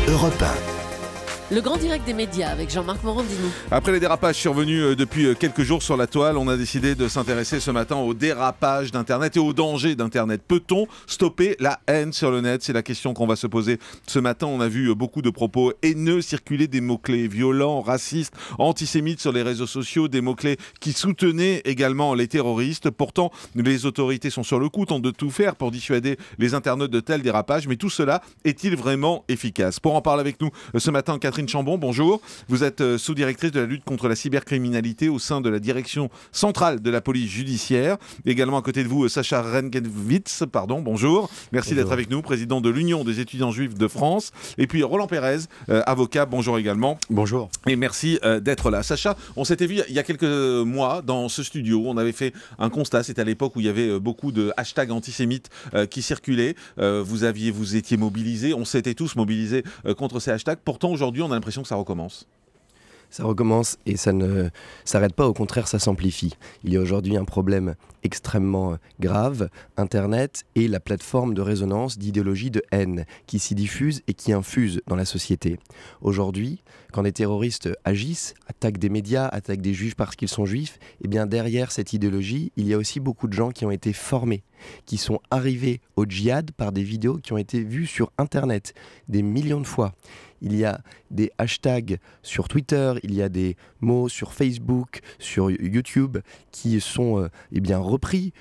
Europe 1. Le grand direct des médias avec Jean-Marc Morandini. Après les dérapages survenus depuis quelques jours sur la toile, on a décidé de s'intéresser ce matin au dérapage d'Internet et aux dangers d'Internet. Peut-on stopper la haine sur le net? C'est la question qu'on va se poser ce matin. On a vu beaucoup de propos haineux circuler, des mots-clés violents, racistes, antisémites sur les réseaux sociaux, des mots-clés qui soutenaient également les terroristes. Pourtant, les autorités sont sur le coup, tentent de tout faire pour dissuader les internautes de tels dérapages. Mais tout cela est-il vraiment efficace? Pour en parler avec nous ce matin, Catherine Chambon, bonjour. Vous êtes sous-directrice de la lutte contre la cybercriminalité au sein de la direction centrale de la police judiciaire. Également à côté de vous, Sacha Renkewitz, bonjour. Merci d'être avec nous, président de l'Union des étudiants juifs de France. Et puis Roland Pérez, avocat, bonjour également. Bonjour. Et merci d'être là. Sacha, on s'était vu il y a quelques mois dans ce studio. On avait fait un constat, c'était à l'époque où il y avait beaucoup de hashtags antisémites qui circulaient. Vous étiez mobilisés, on s'était tous mobilisés contre ces hashtags. Pourtant, aujourd'hui, on a l'impression que ça recommence. Ça recommence et ça ne s'arrête pas, au contraire ça s'amplifie. Il y a aujourd'hui un problème extrêmement grave, Internet et la plateforme de résonance d'idéologie de haine qui s'y diffuse et qui infuse dans la société. Aujourd'hui, quand des terroristes agissent, attaquent des médias, attaquent des juifs parce qu'ils sont juifs, eh bien derrière cette idéologie, il y a aussi beaucoup de gens qui ont été formés, qui sont arrivés au djihad par des vidéos qui ont été vues sur Internet des millions de fois. Il y a des hashtags sur Twitter, il y a des mots sur Facebook, sur YouTube qui sont repris.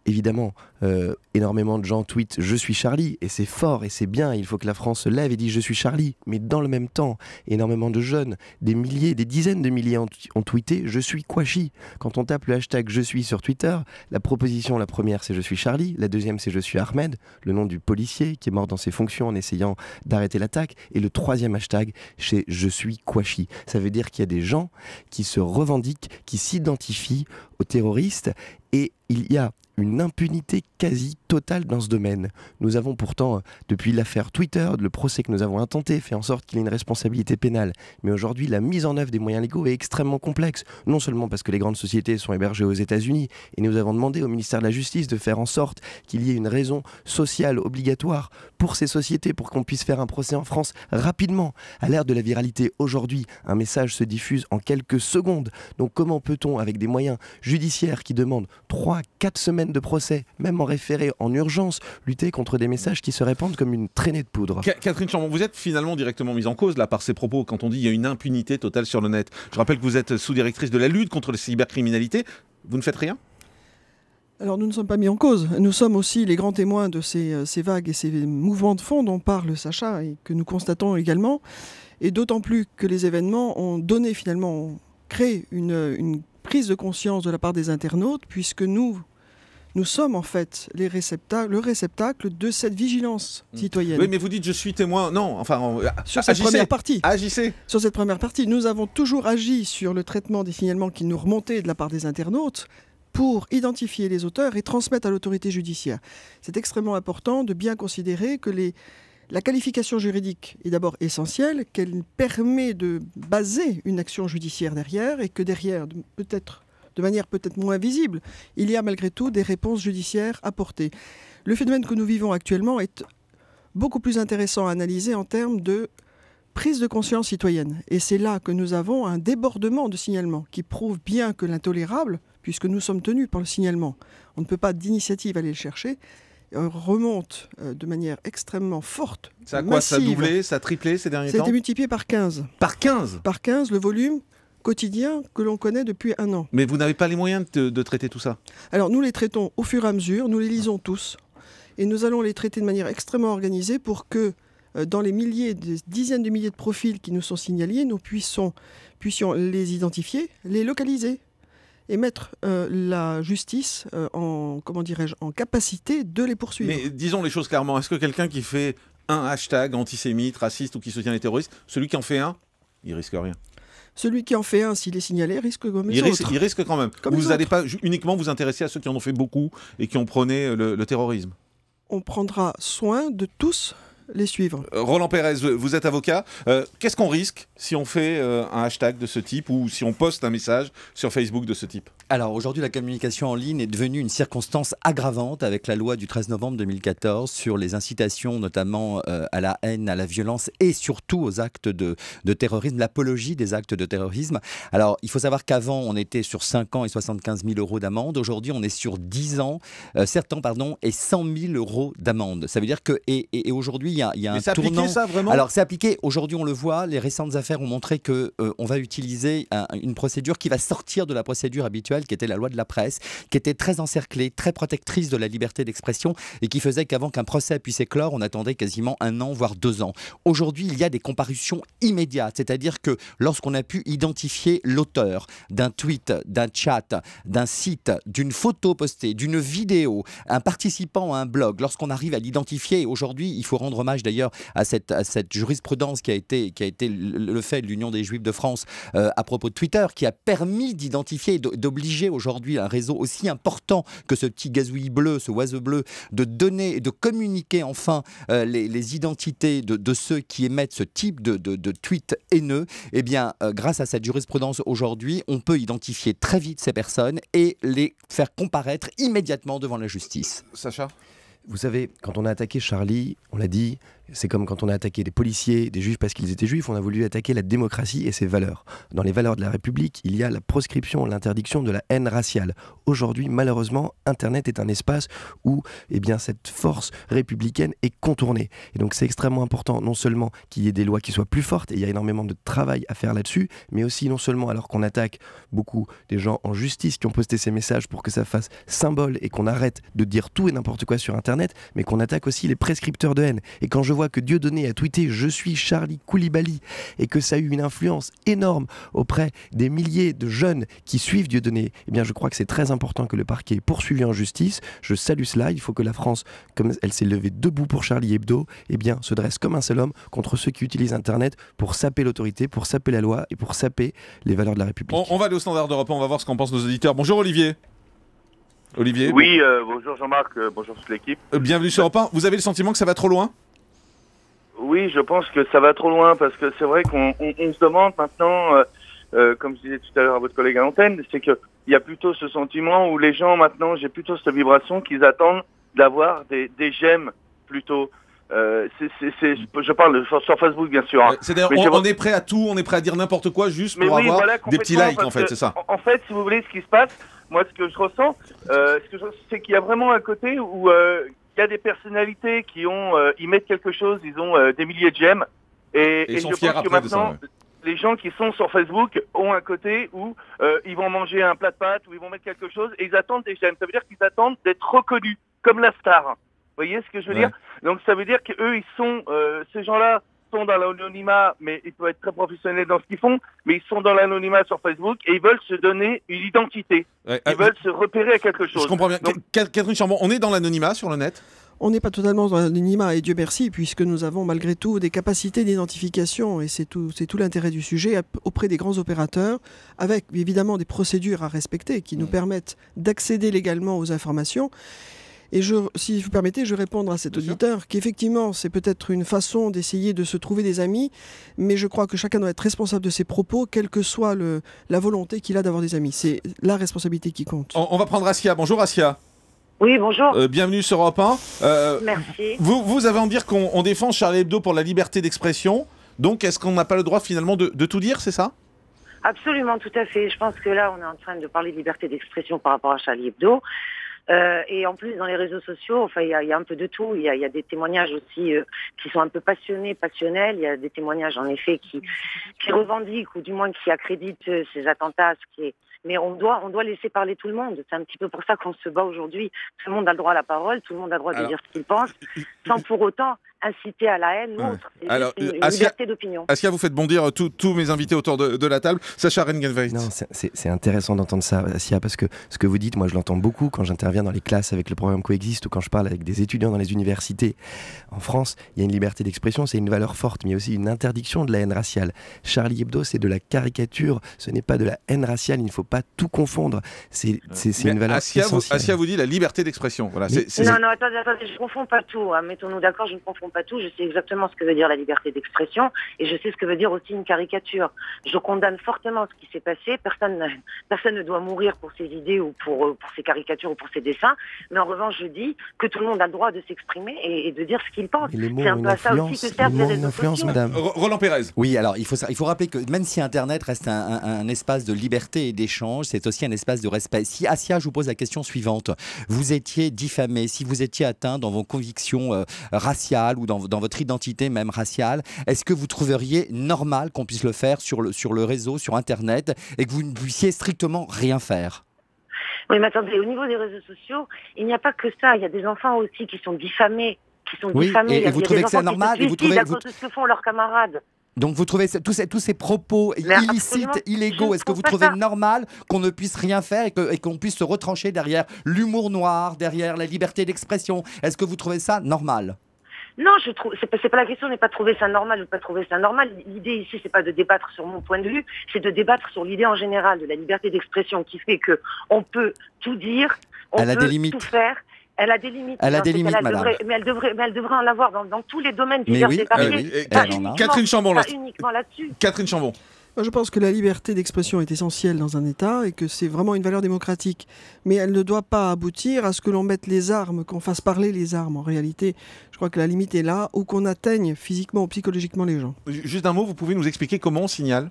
Évidemment, énormément de gens tweetent « Je suis Charlie » et c'est fort et c'est bien, il faut que la France se lève et dise « Je suis Charlie ». Mais dans le même temps, énormément de jeunes, des milliers, des dizaines de milliers ont tweeté « Je suis Kouachi ». Quand on tape le hashtag « Je suis » sur Twitter, la proposition, la première c'est « Je suis Charlie », la deuxième c'est « Je suis Ahmed », le nom du policier qui est mort dans ses fonctions en essayant d'arrêter l'attaque, et le troisième hashtag c'est « Je suis Kouachi ». Ça veut dire qu'il y a des gens qui se revendiquent, qui s'identifient aux terroristes, et il y a une impunité quasi totale dans ce domaine. Nous avons pourtant, depuis l'affaire Twitter, le procès que nous avons intenté, fait en sorte qu'il y ait une responsabilité pénale. Mais aujourd'hui, la mise en œuvre des moyens légaux est extrêmement complexe. Non seulement parce que les grandes sociétés sont hébergées aux États-Unis, et nous avons demandé au ministère de la Justice de faire en sorte qu'il y ait une raison sociale obligatoire pour ces sociétés, pour qu'on puisse faire un procès en France rapidement. À l'ère de la viralité, aujourd'hui, un message se diffuse en quelques secondes. Donc comment peut-on, avec des moyens judiciaires qui demandent 3-4 semaines de procès, même en référé en urgence, lutter contre des messages qui se répandent comme une traînée de poudre? Catherine Chambon, vous êtes finalement directement mise en cause là par ces propos quand on dit qu'il y a une impunité totale sur le net. Je rappelle que vous êtes sous-directrice de la lutte contre la cybercriminalité. Vous ne faites rien? Alors nous ne sommes pas mis en cause. Nous sommes aussi les grands témoins de ces vagues et ces mouvements de fond dont parle Sacha et que nous constatons également. Et d'autant plus que les événements ont créé une prise de conscience de la part des internautes, puisque nous sommes en fait le réceptacle de cette vigilance citoyenne. Oui, mais vous dites je suis témoin. Non, enfin, sur cette première partie. Agissez. Sur cette première partie, nous avons toujours agi sur le traitement des signalements qui nous remontaient de la part des internautes pour identifier les auteurs et transmettre à l'autorité judiciaire. C'est extrêmement important de bien considérer que la qualification juridique est d'abord essentielle, qu'elle permet de baser une action judiciaire derrière, et que derrière, de manière peut-être moins visible, il y a malgré tout des réponses judiciaires apportées. Le phénomène que nous vivons actuellement est beaucoup plus intéressant à analyser en termes de prise de conscience citoyenne. Et c'est là que nous avons un débordement de signalements qui prouve bien que l'intolérable, puisque nous sommes tenus par le signalement, on ne peut pas d'initiative aller le chercher, remonte de manière extrêmement forte. Ça a quoi? Ça a doublé, ça a triplé ces derniers temps? Ça a été multiplié par 15. Par 15? Par 15, le volume quotidien que l'on connaît depuis un an. Mais vous n'avez pas les moyens de traiter tout ça? Alors nous les traitons au fur et à mesure, nous les lisons tous, et nous allons les traiter de manière extrêmement organisée pour que dans les des dizaines de milliers de profils qui nous sont signalés, nous puissions les identifier, les localiser, et mettre la justice en capacité de les poursuivre. Mais disons les choses clairement, est-ce que quelqu'un qui fait un hashtag antisémite, raciste ou qui soutient les terroristes, celui qui en fait un, il risque rien? Celui qui en fait un, s'il est signalé, risque comme les autres. Il risque quand même. Vous n'allez pas uniquement vous intéresser à ceux qui en ont fait beaucoup et qui ont prôné le terrorisme? On prendra soin de tous les suivre. Roland Pérez, vous êtes avocat. Qu'est-ce qu'on risque si on fait un hashtag de ce type ou si on poste un message sur Facebook de ce type ? Alors aujourd'hui, la communication en ligne est devenue une circonstance aggravante avec la loi du 13 novembre 2014 sur les incitations notamment à la haine, à la violence et surtout aux actes de terrorisme, l'apologie des actes de terrorisme. Alors il faut savoir qu'avant on était sur 5 ans et 75 000 euros d'amende. Aujourd'hui on est sur 7 ans et 100 000 euros d'amende. Ça veut dire que et aujourd'hui il y a un c'est tournant. appliqué ça vraiment ? Alors c'est appliqué. Aujourd'hui on le voit. Les récentes affaires ont montré que on va utiliser une procédure qui va sortir de la procédure habituelle, qui était la loi de la presse, qui était très encerclée, très protectrice de la liberté d'expression et qui faisait qu'avant qu'un procès puisse éclore, on attendait quasiment 1 an, voire 2 ans. Aujourd'hui, il y a des comparutions immédiates, c'est-à-dire que lorsqu'on a pu identifier l'auteur d'un tweet, d'un chat, d'un site, d'une photo postée, d'une vidéo, un participant à un blog, lorsqu'on arrive à l'identifier, aujourd'hui, il faut rendre hommage d'ailleurs à cette jurisprudence qui a été le fait de l'Union des Juifs de France à propos de Twitter, qui a permis d'identifier et d'obliger aujourd'hui un réseau aussi important que ce petit gazouillis bleu, ce oiseau bleu, de donner et de communiquer enfin les identités de ceux qui émettent ce type de tweets haineux. Eh bien, grâce à cette jurisprudence aujourd'hui, on peut identifier très vite ces personnes et les faire comparaître immédiatement devant la justice. Sacha ? Vous savez, quand on a attaqué Charlie, on l'a dit, c'est comme quand on a attaqué des policiers, des juifs parce qu'ils étaient juifs, on a voulu attaquer la démocratie et ses valeurs. Dans les valeurs de la République, il y a la proscription, l'interdiction de la haine raciale. Aujourd'hui, malheureusement, Internet est un espace où cette force républicaine est contournée. Et donc c'est extrêmement important, non seulement qu'il y ait des lois qui soient plus fortes, et il y a énormément de travail à faire là-dessus, mais aussi non seulement alors qu'on attaque beaucoup des gens en justice qui ont posté ces messages pour que ça fasse symbole et qu'on arrête de dire tout et n'importe quoi sur Internet, mais qu'on attaque aussi les prescripteurs de haine. Et quand je vois que Dieudonné a tweeté « Je suis Charlie Koulibaly » et que ça a eu une influence énorme auprès des milliers de jeunes qui suivent Dieudonné, je crois que c'est très important que le parquet ait poursuivi en justice. Je salue cela. Il faut que la France, comme elle s'est levée debout pour Charlie Hebdo, se dresse comme un seul homme contre ceux qui utilisent Internet pour saper l'autorité, pour saper la loi et pour saper les valeurs de la République. On va aller au Standard d'Europe, on va voir ce qu'en pensent nos auditeurs. Bonjour Olivier. Olivier. Oui, bonjour Jean-Marc, bonjour toute l'équipe. Bienvenue sur Europe 1. Vous avez le sentiment que ça va trop loin ? Oui, je pense que ça va trop loin parce que c'est vrai qu'on se demande maintenant, comme je disais tout à l'heure à votre collègue à l'antenne, c'est qu'il y a plutôt ce sentiment où les gens maintenant, j'ai plutôt cette vibration qu'ils attendent d'avoir des j'aime plutôt. Je parle sur Facebook bien sûr. Hein. C'est-à-dire on est prêt à tout, on est prêt à dire n'importe quoi juste pour avoir des petits likes en fait, c'est ça. En fait, si vous voulez, ce qui se passe, moi ce que je ressens, c'est qu'il y a vraiment un côté où il y a des personnalités qui ils mettent quelque chose, ils ont des milliers de j'aime et ils sont je fiers pense que après de ça. maintenant, les gens qui sont sur Facebook ont un côté où ils vont manger un plat de pâtes ou ils vont mettre quelque chose et ils attendent des j'aime. Ça veut dire qu'ils attendent d'être reconnus comme la star. Vous voyez ce que je veux dire ? Donc ça veut dire qu'eux, ils sont, ces gens-là sont dans l'anonymat, mais ils peuvent être très professionnels dans ce qu'ils font, mais ils sont dans l'anonymat sur Facebook et ils veulent se donner une identité. Ils veulent se repérer à quelque chose. Je comprends bien. Donc, Catherine Chambon, on est dans l'anonymat sur le net ? On n'est pas totalement dans l'anonymat, et Dieu merci, puisque nous avons malgré tout des capacités d'identification, et c'est tout l'intérêt du sujet, auprès des grands opérateurs, avec évidemment des procédures à respecter qui nous permettent d'accéder légalement aux informations. Et si vous permettez, je vais répondre à cet auditeur qu'effectivement, c'est peut-être une façon d'essayer de se trouver des amis, mais je crois que chacun doit être responsable de ses propos, quelle que soit la volonté qu'il a d'avoir des amis. C'est la responsabilité qui compte. On va prendre Assia. Bonjour Assia. Oui, bonjour. Bienvenue sur Europe 1. Merci. Vous avez en dire qu'on défend Charlie Hebdo pour la liberté d'expression. Donc, est-ce qu'on n'a pas le droit finalement de tout dire, c'est ça ? Absolument, tout à fait. Je pense que là, on est en train de parler de liberté d'expression par rapport à Charlie Hebdo. Et en plus, dans les réseaux sociaux, il y a un peu de tout. Il y a des témoignages aussi qui sont un peu passionnels. Il y a des témoignages, en effet, qui revendiquent ou du moins qui accréditent ces attentats. Mais on doit laisser parler tout le monde. C'est un petit peu pour ça qu'on se bat aujourd'hui. Tout le monde a le droit à la parole, tout le monde a le droit de dire ce qu'il pense, sans pour autant inciter à la haine ou autre. C'est une liberté d'opinion. Assia, vous faites bondir tous mes invités autour de la table. Sacha Rengenweit. Non, c'est intéressant d'entendre ça, Assia, parce que ce que vous dites, moi je l'entends beaucoup quand j'interviens dans les classes avec le programme Coexiste ou quand je parle avec des étudiants dans les universités. En France, il y a une liberté d'expression, c'est une valeur forte, mais il y a aussi une interdiction de la haine raciale. Charlie Hebdo, c'est de la caricature, ce n'est pas de la haine raciale, il ne faut pas tout confondre. C'est une valeur essentielle. Assia vous dit la liberté d'expression. Voilà, Non, attendez, je ne confonds pas tout. Hein. Mettons-nous d'accord, je ne confonds pas tout, je sais exactement ce que veut dire la liberté d'expression et je sais ce que veut dire aussi une caricature. Je condamne fortement ce qui s'est passé. Personne ne doit mourir pour ses idées ou pour ses caricatures ou pour ses dessins. Mais en revanche, je dis que tout le monde a le droit de s'exprimer et de dire ce qu'il pense. C'est un peu à ça aussi que servent les réseaux sociaux. Madame. Roland Pérez. Oui, alors il faut rappeler que même si Internet reste un espace de liberté et d'échange, c'est aussi un espace de respect. Si Assia, je vous pose la question suivante, vous étiez diffamé, si vous étiez atteint dans vos convictions raciales ou dans votre identité même raciale, est-ce que vous trouveriez normal qu'on puisse le faire sur le réseau, sur Internet, et que vous ne puissiez strictement rien faire ? Oui, mais attendez, au niveau des réseaux sociaux, il n'y a pas que ça. Il y a des enfants aussi qui sont diffamés. Et vous trouvez que c'est normal et vous trouvez à cause de ce que font leurs camarades. Donc vous trouvez tous ces propos illicites, illégaux, est-ce que vous trouvez normal qu'on ne puisse rien faire et qu'on puisse se retrancher derrière l'humour noir, derrière la liberté d'expression? Est-ce que vous trouvez ça normal? Non, je trouve. C'est pas la question n'est pas de trouver ça normal ou pas trouver ça normal. L'idée ici, c'est pas de débattre sur mon point de vue, c'est de débattre sur l'idée en général de la liberté d'expression qui fait que on peut tout dire, on peut tout faire. Elle a des limites. Elle a des limites, madame. Mais elle devrait en avoir dans tous les domaines mais divers oui, et variés. Pas Catherine Chambon, uniquement là-dessus. Catherine Chambon. Je pense que la liberté d'expression est essentielle dans un État et que c'est vraiment une valeur démocratique. Mais elle ne doit pas aboutir à ce que l'on mette les armes, qu'on fasse parler les armes. En réalité, je crois que la limite est là, ou qu'on atteigne physiquement ou psychologiquement les gens. Juste un mot, vous pouvez nous expliquer comment on signale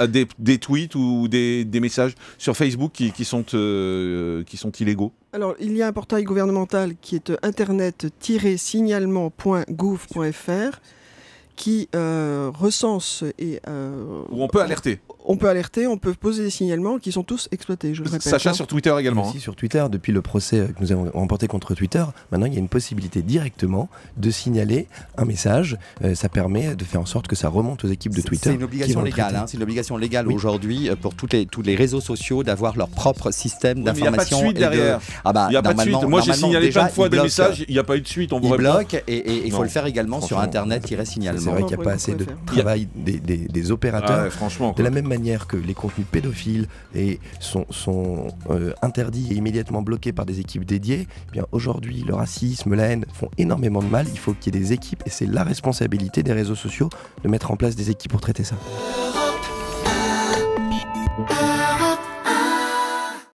des tweets ou des messages sur Facebook qui sont illégaux? Alors, il y a un portail gouvernemental qui est internet-signalement.gouv.fr qui recense et... où on peut alerter. On peut alerter, on peut poser des signalements qui sont tous exploités, je le répète. Sacha, sur Twitter également. Aussi sur Twitter, depuis le procès que nous avons remporté contre Twitter, maintenant il y a une possibilité directement de signaler un message. Ça permet de faire en sorte que ça remonte aux équipes de Twitter. C'est une obligation légale. C'est une obligation légale aujourd'hui pour tous les réseaux sociaux d'avoir leur propre système d'information. Il n'y a pas de suite derrière. Il n'y a pas de suite. Moi j'ai signalé plein de fois des messages, il n'y a pas eu de suite. On vous bloque et il faut le faire également sur Internet-signalement. C'est vrai qu'il n'y a pas assez de travail des opérateurs. Franchement. De la même manière que les contenus pédophiles sont interdits et immédiatement bloqués par des équipes dédiées, eh bien aujourd'hui le racisme, la haine font énormément de mal. Il faut qu'il y ait des équipes et c'est la responsabilité des réseaux sociaux de mettre en place des équipes pour traiter ça.